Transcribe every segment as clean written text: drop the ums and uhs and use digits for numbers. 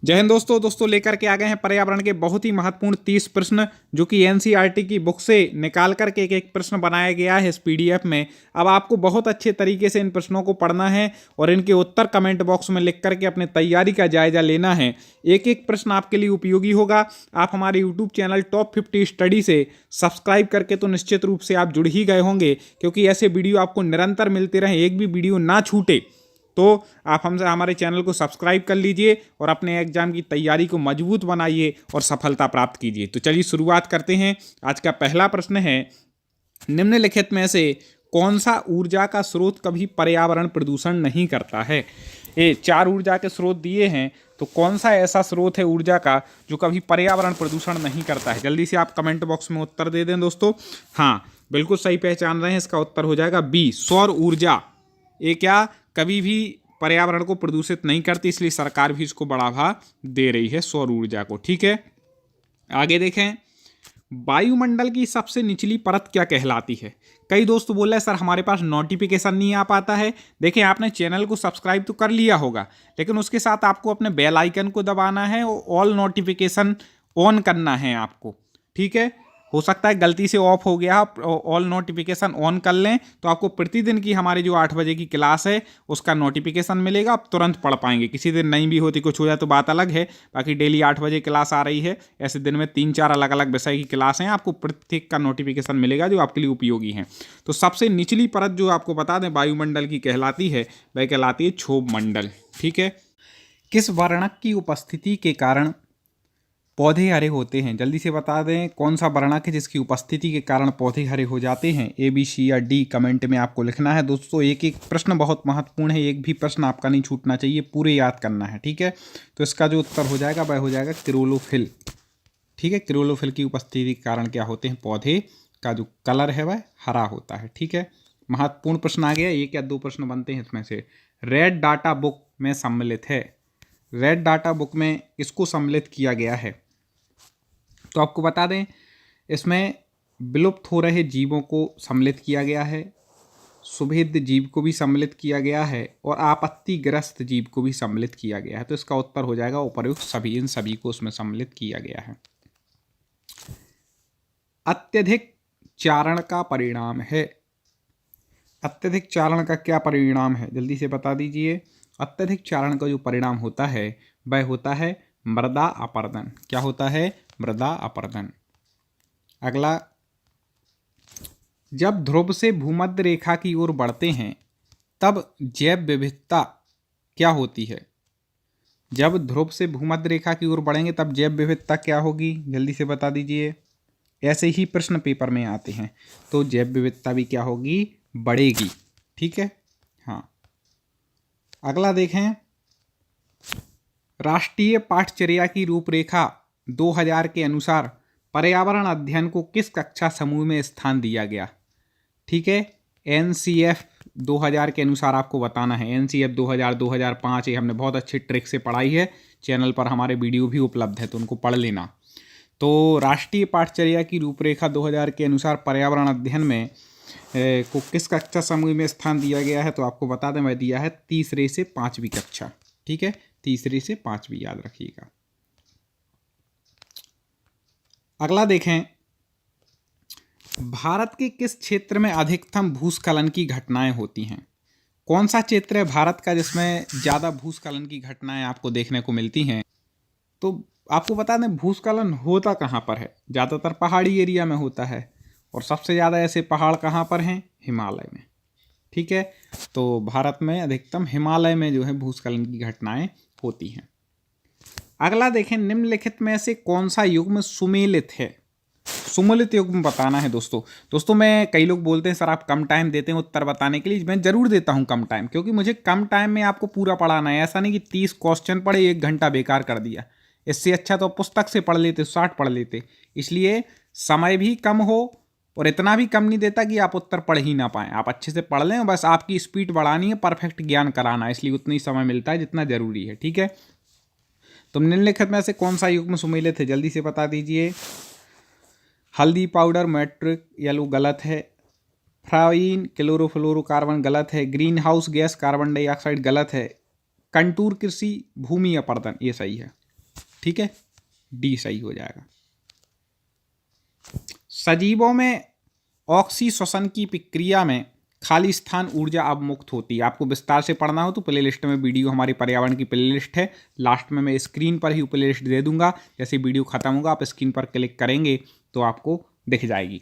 जय हिंद दोस्तों लेकर के आ गए हैं पर्यावरण के बहुत ही महत्वपूर्ण 30 प्रश्न जो कि एनसीईआरटी की बुक से निकाल करके एक एक प्रश्न बनाया गया है इस पीडीएफ में। अब आपको बहुत अच्छे तरीके से इन प्रश्नों को पढ़ना है और इनके उत्तर कमेंट बॉक्स में लिख करके अपने तैयारी का जायजा लेना है। एक एक प्रश्न आपके लिए उपयोगी होगा। आप हमारे यूट्यूब चैनल टॉप 50 स्टडी से सब्सक्राइब करके तो निश्चित रूप से आप जुड़ ही गए होंगे, क्योंकि ऐसे वीडियो आपको निरंतर मिलते रहे, एक भी वीडियो ना छूटे। तो आप हमसे हमारे चैनल को सब्सक्राइब कर लीजिए और अपने एग्जाम की तैयारी को मजबूत बनाइए और सफलता प्राप्त कीजिए। तो चलिए शुरुआत करते हैं। आज का पहला प्रश्न है, निम्नलिखित में से कौन सा ऊर्जा का स्रोत कभी पर्यावरण प्रदूषण नहीं करता है। ये 4 ऊर्जा के स्रोत दिए हैं, तो कौन सा ऐसा स्रोत है ऊर्जा का जो कभी पर्यावरण प्रदूषण नहीं करता है। जल्दी से आप कमेंट बॉक्स में उत्तर दे दें दोस्तों। हाँ, बिल्कुल सही पहचान रहे हैं। इसका उत्तर हो जाएगा बी, सौर ऊर्जा। ये क्या कभी भी पर्यावरण को प्रदूषित नहीं करती, इसलिए सरकार भी इसको बढ़ावा दे रही है सौर ऊर्जा को। ठीक है, आगे देखें। वायुमंडल की सबसे निचली परत क्या कहलाती है। कई दोस्त बोल रहे हैं सर हमारे पास नोटिफिकेशन नहीं आ पाता है। देखिए, आपने चैनल को सब्सक्राइब तो कर लिया होगा, लेकिन उसके साथ आपको अपने बेल आइकन को दबाना है और ऑल नोटिफिकेशन ऑन करना है आपको। ठीक है, हो सकता है गलती से ऑफ हो गया, आप ऑल नोटिफिकेशन ऑन कर लें तो आपको प्रतिदिन की हमारी जो 8 बजे की क्लास है उसका नोटिफिकेशन मिलेगा। आप तुरंत पढ़ पाएंगे। किसी दिन नहीं भी होती, कुछ हो जाए तो बात अलग है। बाकी डेली 8 बजे क्लास आ रही है। ऐसे दिन में 3-4 अलग अलग विषय की क्लास हैं, आपको प्रत्येक का नोटिफिकेशन मिलेगा जो आपके लिए उपयोगी है। तो सबसे निचली परत जो आपको बता दें वायुमंडल की कहलाती है, वह कहलाती है क्षोभ मंडल। ठीक है, किस वर्णक की उपस्थिति के कारण पौधे हरे होते हैं। जल्दी से बता दें कौन सा वर्णक है जिसकी उपस्थिति के कारण पौधे हरे हो जाते हैं। ए, बी, सी या डी कमेंट में आपको लिखना है दोस्तों। एक एक प्रश्न बहुत महत्वपूर्ण है, एक भी प्रश्न आपका नहीं छूटना चाहिए, पूरे याद करना है। ठीक है, तो इसका जो उत्तर हो जाएगा वह हो जाएगा क्लोरोफिल। ठीक है, क्लोरोफिल की उपस्थिति के कारण क्या होते हैं, पौधे का जो कलर है वह हरा होता है। ठीक है, महत्वपूर्ण प्रश्न आ गया। एक या 2 प्रश्न बनते हैं इसमें से। रेड डाटा बुक में सम्मिलित है। रेड डाटा बुक में इसको सम्मिलित किया गया है, तो आपको बता दें इसमें विलुप्त हो रहे जीवों को सम्मिलित किया गया है, सुभेद्य जीव को भी सम्मिलित किया गया है और आपत्तिग्रस्त जीव को भी सम्मिलित किया गया है। तो इसका उत्तर हो जाएगा उपर्युक्त सभी, इन सभी को उसमें सम्मिलित किया गया है। अत्यधिक चारण का परिणाम है। अत्यधिक चारण का क्या परिणाम है, जल्दी से बता दीजिए। अत्यधिक चारण का जो परिणाम होता है वह होता है मृदा अपरदन। क्या होता है, मृदा अपरदन। अगला, जब ध्रुव से भूमध्य रेखा की ओर बढ़ते हैं तब जैव विविधता क्या होती है। जब ध्रुव से भूमध्य रेखा की ओर बढ़ेंगे तब जैव विविधता क्या होगी, जल्दी से बता दीजिए। ऐसे ही प्रश्न पेपर में आते हैं, तो जैव विविधता भी क्या होगी, बढ़ेगी। ठीक है, हाँ। अगला देखें, राष्ट्रीय पाठचर्या की रूपरेखा 2000 के अनुसार पर्यावरण अध्ययन को किस कक्षा समूह में स्थान दिया गया। ठीक है, एनसीएफ 2000 के अनुसार आपको बताना है। एनसीएफ 2000, 2005 ये हमने बहुत अच्छी ट्रिक से पढ़ाई है। चैनल पर हमारे वीडियो भी उपलब्ध है, तो उनको पढ़ लेना। तो राष्ट्रीय पाठचर्या की रूपरेखा 2000 के अनुसार पर्यावरण अध्ययन में को किस कक्षा समूह में स्थान दिया गया है, तो आपको बता दें वह दिया है 3री से 5वीं कक्षा। ठीक है, 3री से 5वीं याद रखिएगा। अगला देखें, भारत के किस क्षेत्र में अधिकतम भूस्खलन की घटनाएं होती हैं। कौन सा क्षेत्र है भारत का जिसमें ज़्यादा भूस्खलन की घटनाएं आपको देखने को मिलती हैं। तो आपको बता दें भूस्खलन होता कहाँ पर है, ज़्यादातर पहाड़ी एरिया में होता है और सबसे ज़्यादा ऐसे पहाड़ कहाँ पर हैं, हिमालय में। ठीक है, तो भारत में अधिकतम हिमालय में जो है भूस्खलन की घटनाएं होती हैं। अगला देखें, निम्नलिखित में से कौन सा युग्म सुमेलित है। सुमेलित युग्म बताना है दोस्तों मैं, कई लोग बोलते हैं सर आप कम टाइम देते हैं उत्तर बताने के लिए। मैं जरूर देता हूं कम टाइम, क्योंकि मुझे कम टाइम में आपको पूरा पढ़ाना है। ऐसा नहीं कि 30 क्वेश्चन पढ़े 1 घंटा बेकार कर दिया। इससे अच्छा तो पुस्तक से पढ़ लेते, 60 पढ़ लेते। इसलिए समय भी कम हो और इतना भी कम नहीं देता कि आप उत्तर पढ़ ही ना पाएं। आप अच्छे से पढ़ लें, बस आपकी स्पीड बढ़ानी है, परफेक्ट ज्ञान कराना है, इसलिए उतना ही समय मिलता है जितना जरूरी है। ठीक है, तो निम्नलिखित में से कौन सा युग्म सुमेलित है, जल्दी से बता दीजिए। हल्दी पाउडर मैट्रिक येलो गलत है, फ्राइन क्लोरोफ्लोरोकार्बन गलत है, green house gas carbon dioxide गलत है, कंटूर कृषि भूमि अपर्दन ये सही है। ठीक है, डी सही हो जाएगा। सजीवों में ऑक्सीश्वसन की प्रक्रिया में खाली स्थान ऊर्जा अवमुक्त होती है। आपको विस्तार से पढ़ना हो तो प्लेलिस्ट में वीडियो, हमारी पर्यावरण की प्लेलिस्ट है, लास्ट में मैं स्क्रीन पर ही प्लेलिस्ट दे दूंगा। जैसे वीडियो खत्म होगा आप स्क्रीन पर क्लिक करेंगे तो आपको दिख जाएगी।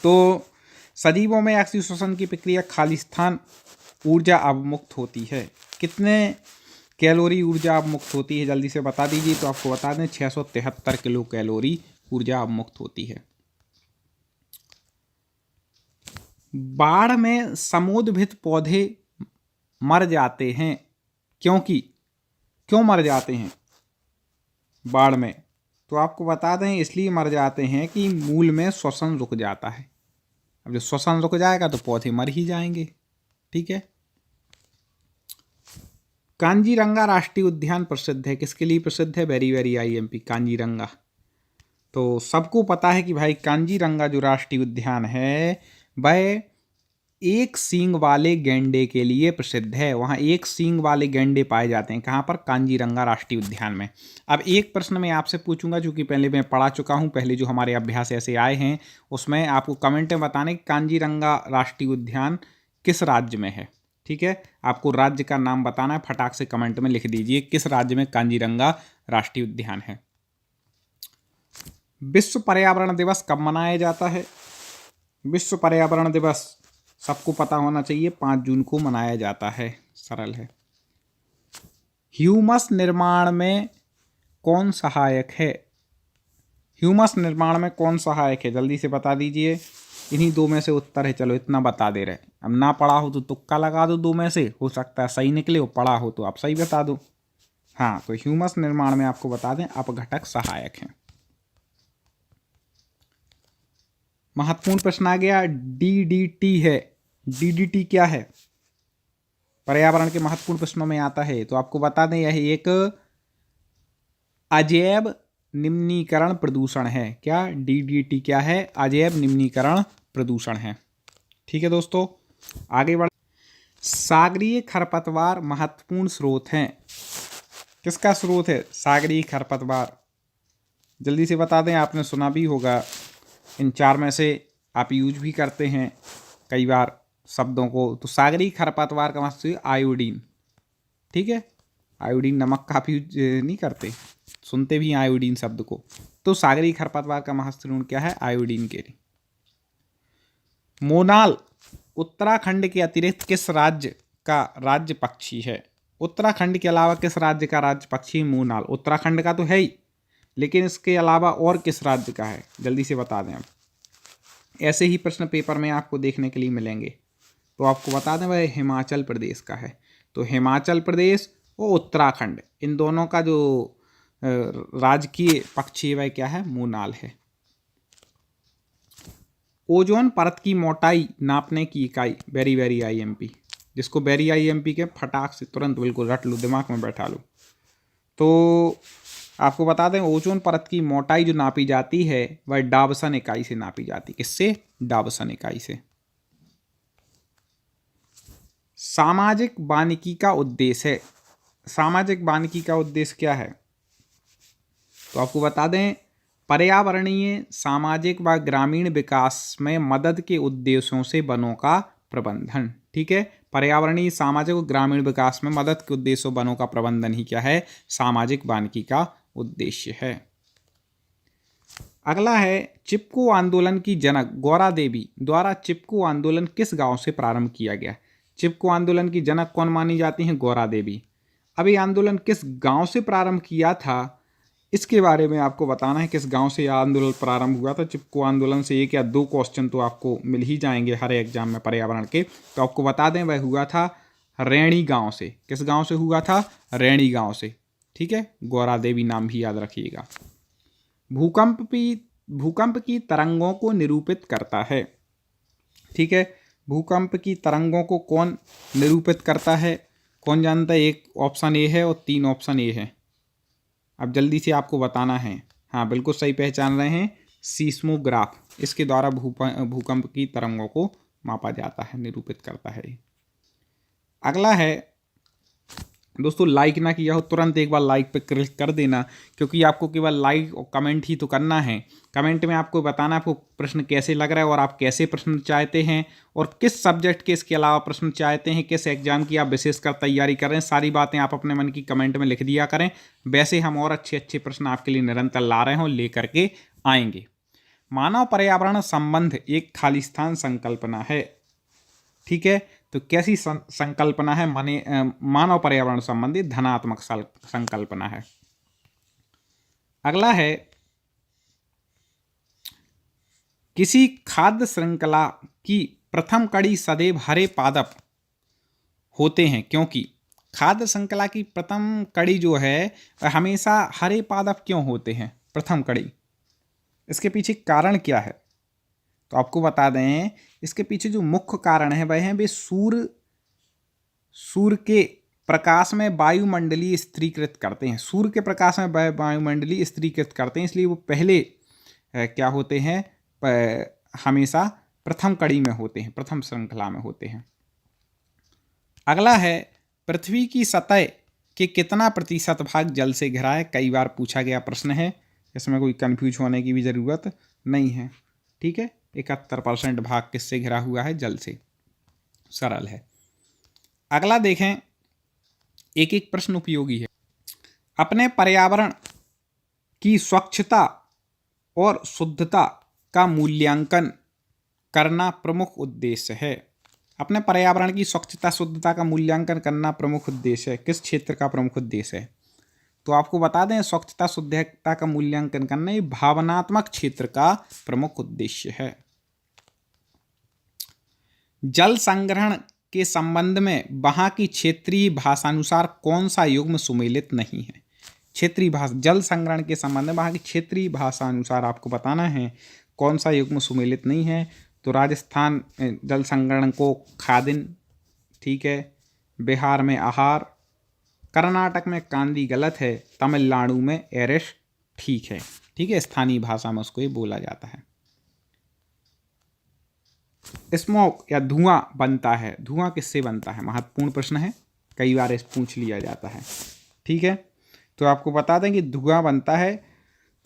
तो सजीवों में ऑक्सीश्वसन की प्रक्रिया खाली स्थान ऊर्जा अवमुक्त होती है। कितने कैलोरी ऊर्जा अवमुक्त होती है जल्दी से बता दीजिए। तो आपको बता दें 673 किलो कैलोरी ऊर्जा अवमुक्त होती है। बाढ़ में समुद्भूत पौधे मर जाते हैं क्यों मर जाते हैं बाढ़ में? तो आपको बता दें इसलिए मर जाते हैं कि मूल में श्वसन रुक जाता है। अब जब श्वसन रुक जाएगा तो पौधे मर ही जाएंगे। ठीक है। कांजीरंगा राष्ट्रीय उद्यान प्रसिद्ध है, किसके लिए प्रसिद्ध है? Very very IMP Kaziranga. तो सबको पता है कि भाई कांजीरंगा जो राष्ट्रीय उद्यान है वह एक सींग वाले गैंडे के लिए प्रसिद्ध है। वहाँ एक सींग वाले गैंडे पाए जाते हैं। कहाँ पर? कांजीरंगा राष्ट्रीय उद्यान में। अब एक प्रश्न मैं आपसे पूछूंगा जो कि पहले मैं पढ़ा चुका हूँ, पहले जो हमारे अभ्यास ऐसे आए हैं उसमें आपको कमेंट में बताने कि कांजीरंगा राष्ट्रीय उद्यान किस राज्य में है। ठीक है, आपको राज्य का नाम बताना है, फटाक से कमेंट में लिख दीजिए किस राज्य में कांजीरंगा राष्ट्रीय उद्यान है। विश्व पर्यावरण दिवस कब मनाया जाता है? विश्व पर्यावरण दिवस सबको पता होना चाहिए, 5 जून को मनाया जाता है। सरल है। ह्यूमस निर्माण में कौन सहायक है? ह्यूमस निर्माण में कौन सहायक है जल्दी से बता दीजिए। इन्हीं दो में से उत्तर है, चलो इतना बता दे रहे। अब ना पढ़ा हो तो तुक्का लगा दो, दो में से हो सकता है सही निकले, और पढ़ा हो तो आप सही बता दो। हाँ, तो ह्यूमस निर्माण में आपको बता दें अपघटक सहायक हैं। महत्वपूर्ण प्रश्न आ गया, DDT है। DDT क्या है? पर्यावरण के महत्वपूर्ण प्रश्नों में आता है। तो आपको बता दें यह एक अजैव निम्नीकरण प्रदूषण है। क्या? DDT क्या है? अजैव निम्नीकरण प्रदूषण है। ठीक है दोस्तों, आगे बढ़। सागरीय खरपतवार महत्वपूर्ण स्रोत हैं। किसका स्रोत है? सागरीय खरपतवार। जल्दी से बता दें, आपने सुना भी होगा। इन 4 में से आप यूज भी करते हैं कई बार शब्दों को। तो सागरीय खरपतवार का मतलब आयोडीन। ठीक है, आयोडीन नमक का आप यूज नहीं करते, सुनते भी आयोडीन शब्द को। तो सागरीय खरपतवार का महत्वपूर्ण क्या है? आयोडीन के लिए। मोनाल उत्तराखंड के अतिरिक्त किस राज्य का राज्य पक्षी है? उत्तराखंड के अलावा किस राज्य का राज्य पक्षी? मोनाल उत्तराखंड का तो है ही, लेकिन इसके अलावा और किस राज्य का है जल्दी से बता दें। अब ऐसे ही प्रश्न पेपर में आपको देखने के लिए मिलेंगे। तो आपको बता दें वह हिमाचल प्रदेश का है। तो हिमाचल प्रदेश और उत्तराखंड, इन दोनों का जो राजकीय पक्षी है वह क्या है? मोनाल है। ओजोन परत की मोटाई नापने की इकाई, वेरी वेरी IMP, जिसको वेरी IMP के फटाक से तुरंत बिल्कुल रट लो, दिमाग में बैठा लो। तो आपको बता दें ओजोन परत की मोटाई जो नापी जाती है वह डावसन इकाई से नापी जाती है। किससे? डावसन इकाई से। सामाजिक वानिकी का उद्देश्य है। सामाजिक वानिकी का उद्देश्य क्या है? तो आपको बता दें पर्यावरणीय, सामाजिक व ग्रामीण विकास में मदद के उद्देश्यों से वनों का प्रबंधन। ठीक है, पर्यावरणीय, सामाजिक और ग्रामीण विकास में मदद के उद्देश्यों वनों का प्रबंधन ही क्या है? सामाजिक वानिकी का उद्देश्य है। अगला है चिपको आंदोलन की जनक गौरा देवी द्वारा चिपको आंदोलन किस गांव से प्रारंभ किया गया? चिपको आंदोलन की जनक कौन मानी जाती हैं? गौरा देवी। अब ये आंदोलन किस गांव से प्रारंभ किया था इसके बारे में आपको बताना है। किस गांव से यह आंदोलन प्रारंभ हुआ था? चिपको आंदोलन से 1 या 2 क्वेश्चन तो आपको मिल ही जाएंगे हर एग्जाम में पर्यावरण के। तो आपको बता दें वह हुआ था रैणी गांव से। किस गांव से हुआ था? रैणी गांव से। ठीक है, गौरा देवी नाम भी याद रखिएगा। भूकंप की तरंगों को निरूपित करता है। ठीक है, भूकंप की तरंगों को कौन निरूपित करता है? कौन जानता है? 1 ऑप्शन ए है और 3 ऑप्शन ए है। अब जल्दी से आपको बताना है। हाँ, बिल्कुल सही पहचान रहे हैं, सीस्मोग्राफ। इसके द्वारा भूकंप की तरंगों को मापा जाता है, निरूपित करता है। अगला है दोस्तों लाइक ना किया हो तुरंत एक बार लाइक पे क्लिक कर देना, क्योंकि आपको केवल लाइक और कमेंट ही तो करना है। कमेंट में आपको बताना आपको प्रश्न कैसे लग रहा है और आप कैसे प्रश्न चाहते हैं और किस सब्जेक्ट के इसके अलावा प्रश्न चाहते हैं, किस एग्जाम की आप विशेषकर तैयारी कर रहे हैं। सारी बातें आप अपने मन की कमेंट में लिख दिया करें। वैसे हम और अच्छे अच्छे प्रश्न आपके लिए निरंतर ला रहे हों, ले करके आएंगे। मानव पर्यावरण संबंध एक खालिस्तान संकल्पना है। ठीक है, तो कैसी संकल्पना है? मानव पर्यावरण संबंधी धनात्मक संकल्पना है। अगला है, किसी खाद्य श्रृंखला की प्रथम कड़ी सदैव हरे पादप होते हैं, क्योंकि खाद्य श्रृंखला की प्रथम कड़ी जो है हमेशा हरे पादप क्यों होते हैं प्रथम कड़ी? इसके पीछे कारण क्या है? तो आपको बता दें, इसके पीछे जो मुख्य कारण है वह है वे सूर्य के प्रकाश में वायुमंडलीय स्थिरीकृत करते हैं। सूर्य के प्रकाश में वायुमंडलीय स्थिरीकृत करते हैं, इसलिए वो पहले क्या होते हैं? हमेशा प्रथम कड़ी में होते हैं, प्रथम श्रृंखला में होते हैं। अगला है, पृथ्वी की सतह के कितना प्रतिशत भाग जल से घिरा है? कई बार पूछा गया प्रश्न है, इसमें कोई कंफ्यूज होने की भी ज़रूरत नहीं है। ठीक है, 71% भाग किससे घिरा हुआ है? जल से। सरल है। अगला देखें, एक एक प्रश्न उपयोगी है। अपने पर्यावरण की स्वच्छता और शुद्धता का मूल्यांकन करना प्रमुख उद्देश्य है। अपने पर्यावरण की स्वच्छता शुद्धता का मूल्यांकन करना प्रमुख उद्देश्य है। किस क्षेत्र का प्रमुख उद्देश्य है? तो आपको बता दें, स्वच्छता शुद्धता का मूल्यांकन करना ये भावनात्मक क्षेत्र का प्रमुख उद्देश्य है। जल संग्रहण के संबंध में वहाँ की क्षेत्रीय भाषानुसार कौन सा युग्म सुमेलित नहीं है? क्षेत्रीय भाषा, जल संग्रहण के संबंध में वहाँ की क्षेत्रीय भाषानुसार आपको बताना है कौन सा युग्म सुमेलित नहीं है। तो राजस्थान जल संग्रहण को खादिन, ठीक है, बिहार में आहार, कर्नाटक में कांदी गलत है, तमिलनाडु में एरिश ठीक है। ठीक है, स्थानीय भाषा में उसको ये बोला जाता है। स्मोक या धुआं बनता है, धुआं किससे बनता है? महत्वपूर्ण प्रश्न है, कई बार इस पूछ लिया जाता है। ठीक है, तो आपको बता दें कि धुआं बनता है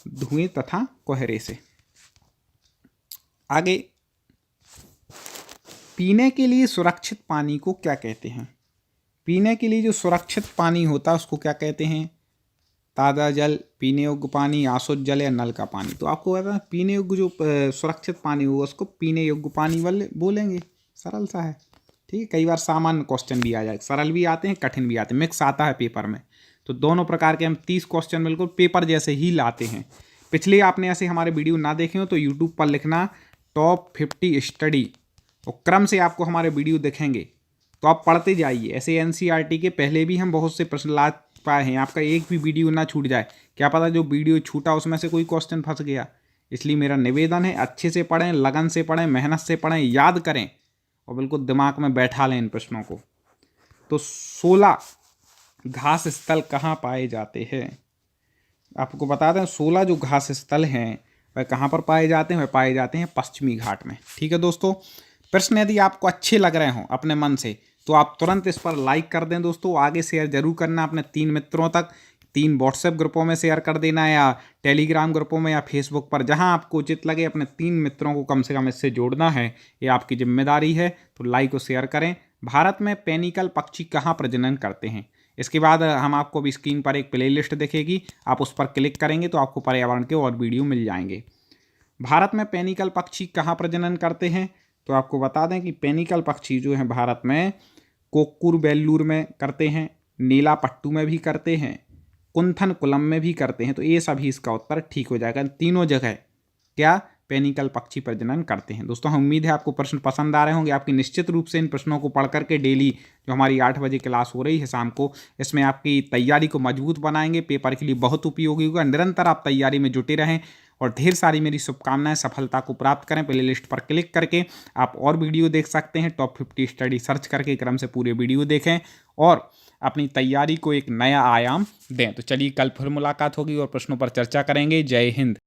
धुएं तथा कोहरे से। आगे, पीने के लिए सुरक्षित पानी को क्या कहते हैं? पीने के लिए जो सुरक्षित पानी होता है उसको क्या कहते हैं? ताज़ा जल, पीने योग्य पानी, आशुद्ध जल या नल का पानी। तो आपको पता है पीने योग्य जो सुरक्षित पानी होगा उसको पीने योग्य पानी बोलेंगे। सरल सा है। ठीक है, कई बार सामान्य क्वेश्चन भी आ जाए, सरल भी आते हैं कठिन भी आते हैं, मिक्स आता है पेपर में। तो दोनों प्रकार के हम 30 क्वेश्चन बिल्कुल पेपर जैसे ही लाते हैं। पिछले आपने ऐसे हमारे वीडियो ना देखे हो तो यूट्यूब पर लिखना टॉप 50 स्टडी और क्रम से आपको हमारे वीडियो दिखेंगे, तो आप पढ़ते जाइए। ऐसे एनसीईआरटी के पहले भी हम बहुत से प्रश्न ला पाए हैं, आपका एक भी वीडियो ना छूट जाए। क्या पता जो वीडियो छूटा उसमें से कोई क्वेश्चन फंस गया। इसलिए मेरा निवेदन है, अच्छे से पढ़ें, लगन से पढ़ें, मेहनत से पढ़ें, याद करें और बिल्कुल दिमाग में बैठा लें इन प्रश्नों को। तो 16 घास स्थल कहाँ पाए जाते हैं? आपको बता दें 16 जो घास स्थल हैं वह कहाँ पर पाए जाते हैं? वह पाए जाते हैं पश्चिमी घाट में। ठीक है दोस्तों, प्रश्न यदि आपको अच्छे लग रहे हों अपने मन से तो आप तुरंत इस पर लाइक कर दें दोस्तों। आगे शेयर जरूर करना अपने 3 मित्रों तक, 3 व्हाट्सएप ग्रुपों में शेयर कर देना या टेलीग्राम ग्रुपों में या फेसबुक पर, जहां आपको उचित लगे अपने 3 मित्रों को कम से कम इससे जोड़ना है, ये आपकी जिम्मेदारी है। तो लाइक और शेयर करें। भारत में पेनिकल पक्षी कहाँ प्रजनन करते हैं? इसके बाद हम आपको भी स्क्रीन पर एक प्लेलिस्ट दिखेगी, आप उस पर क्लिक करेंगे तो आपको पर्यावरण के और वीडियो मिल जाएंगे। भारत में पेनिकल पक्षी कहाँ प्रजनन करते हैं? तो आपको बता दें कि पेनिकल पक्षी जो हैं भारत में कोक्कुर बेल्लूर में करते हैं, नीला पट्टू में भी करते हैं, कुंथन कुलम में भी करते हैं। तो ये सभी इसका उत्तर ठीक हो जाएगा। तीनों जगह क्या पेनिकल पक्षी प्रजनन करते हैं। दोस्तों हम उम्मीद है आपको प्रश्न पसंद आ रहे होंगे। आपकी निश्चित रूप से इन प्रश्नों को पढ़ करके डेली जो हमारी 8 बजे क्लास हो रही है शाम को, इसमें आपकी तैयारी को मजबूत बनाएंगे, पेपर के लिए बहुत उपयोगी होगा। निरंतर आप तैयारी में जुटे रहें और ढेर सारी मेरी शुभकामनाएं, सफलता को प्राप्त करें। प्ले लिस्ट पर क्लिक करके आप और वीडियो देख सकते हैं, टॉप 50 स्टडी सर्च करके क्रम से पूरे वीडियो देखें और अपनी तैयारी को एक नया आयाम दें। तो चलिए कल फिर मुलाकात होगी और प्रश्नों पर चर्चा करेंगे। जय हिंद।